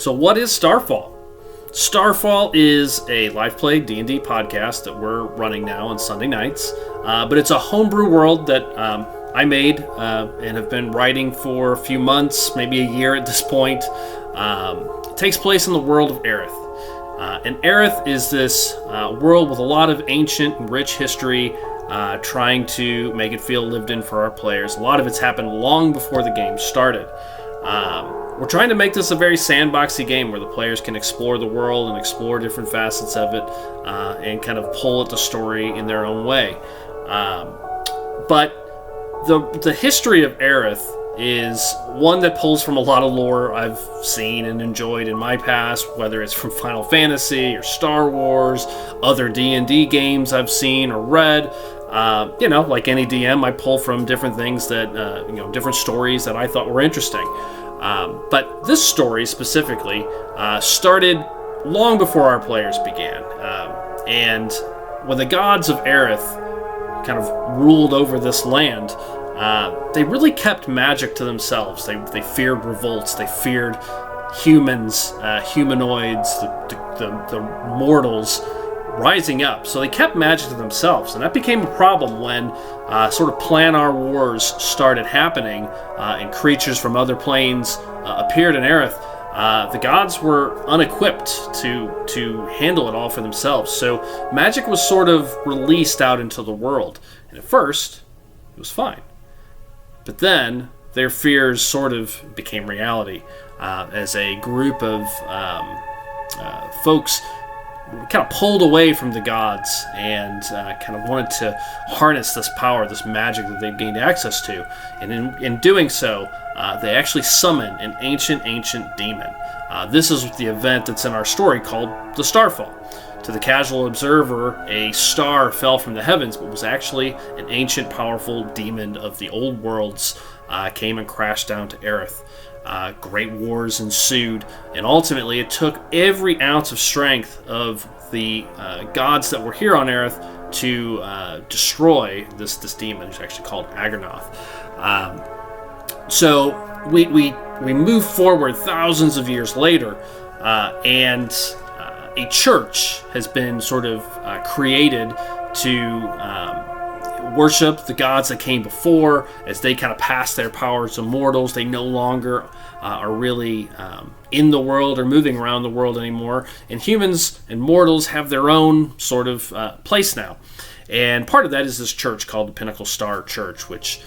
So what is Starfall? Starfall is a live play D&D podcast that we're running now on Sunday nights, but it's a homebrew world that I made and have been writing for a few months, maybe a year at this point. It takes place in the world of Aerith. And Aerith is this world with a lot of ancient and rich history, trying to make it feel lived in for our players. A lot of it's happened long before the game started. We're trying to make this a very sandboxy game where the players can explore the world and explore different facets of it and kind of pull at the story in their own way. But the history of Aerith is one that pulls from a lot of lore I've seen and enjoyed in my past, whether it's from Final Fantasy or Star Wars, other D&D games I've seen or read. Like any DM, I pull from different things that, different stories that I thought were interesting. But this story specifically started long before our players began. And when the gods of Aerith kind of ruled over this land, they really kept magic to themselves. They feared revolts. They feared humans, humanoids, the mortals rising up. So they kept magic to themselves. And that became a problem when sort of planar wars started happening and creatures from other planes appeared in Aerith. The gods were unequipped to handle it all for themselves. So magic was sort of released out into the world. And at first, it was fine. But then their fears sort of became reality as a group of folks kind of pulled away from the gods and kind of wanted to harness this power, this magic that they've gained access to. And in doing so, they actually summoned an ancient demon. This is the event that's in our story called the Starfall. To the casual observer, a star fell from the heavens, but was actually an ancient, powerful demon of the old worlds, came and crashed down to Aerith. Great wars ensued, and ultimately it took every ounce of strength of the gods that were here on Aerith to destroy this demon, who's actually called Aggernoth. So we move forward thousands of years later, and a church has been sort of created to worship the gods that came before. As they kind of pass their powers to mortals, they no longer are really in the world or moving around the world anymore. And humans and mortals have their own sort of place now. And part of that is this church called the Pinnacle Star Church, which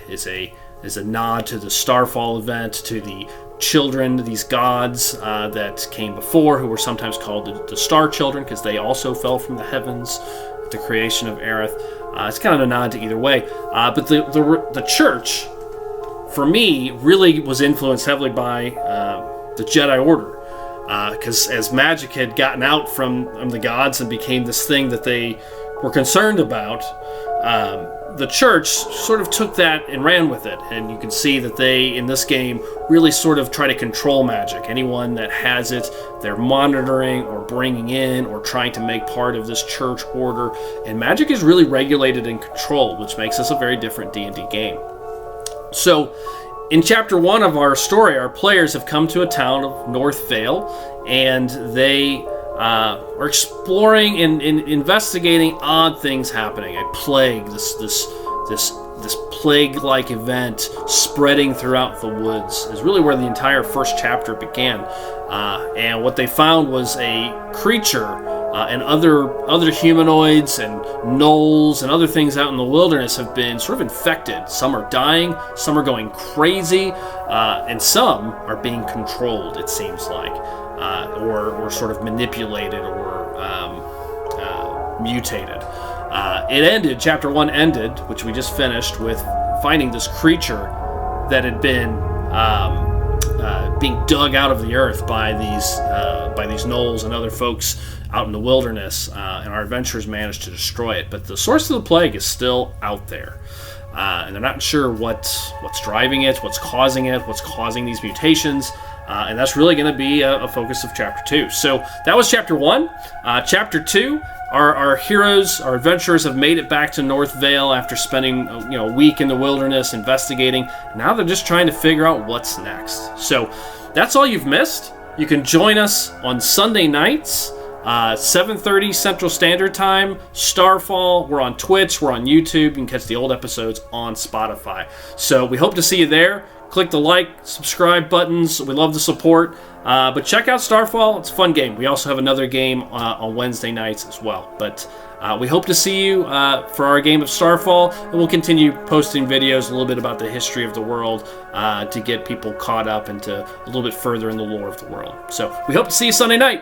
is a nod to the Starfall event, to the children, these gods that came before, who were sometimes called the Star Children, because they also fell from the heavens at the creation of Aerith. It's kind of a nod to either way. But the church, for me, really was influenced heavily by the Jedi Order. Because as magic had gotten out from the gods and became this thing that they were concerned about, the church sort of took that and ran with it. And you can see that they, in this game, really sort of try to control magic. Anyone that has it, they're monitoring or bringing in or trying to make part of this church order. And magic is really regulated and controlled, which makes this a very different D&D game. So, in Chapter 1 of our story, our players have come to a town of North Vale, and they are exploring and investigating odd things happening. A plague, this plague-like event spreading throughout the woods is really where the entire first chapter began. And what they found was a creature and other humanoids and gnolls and other things out in the wilderness have been sort of infected. Some are dying, some are going crazy, and some are being controlled, it seems like. Or sort of manipulated or mutated. Chapter 1 ended, which we just finished, with finding this creature that had been being dug out of the earth by these gnolls and other folks out in the wilderness, and our adventurers managed to destroy it. But the source of the plague is still out there. And they're not sure what's driving it, what's causing these mutations. And that's really going to be a focus of Chapter 2. So that was Chapter 1. Chapter 2, our heroes, our adventurers have made it back to North Vale after spending a week in the wilderness investigating. Now they're just trying to figure out what's next. So that's all you've missed. You can join us on Sunday nights, 7:30 Central Standard Time, Starfall. We're on Twitch, we're on YouTube. You can catch the old episodes on Spotify. So we hope to see you there. Click the like, subscribe buttons. We love the support. But check out Starfall. It's a fun game. We also have another game on Wednesday nights as well. But we hope to see you for our game of Starfall, and we'll continue posting videos a little bit about the history of the world to get people caught up into a little bit further in the lore of the world. So we hope to see you Sunday night.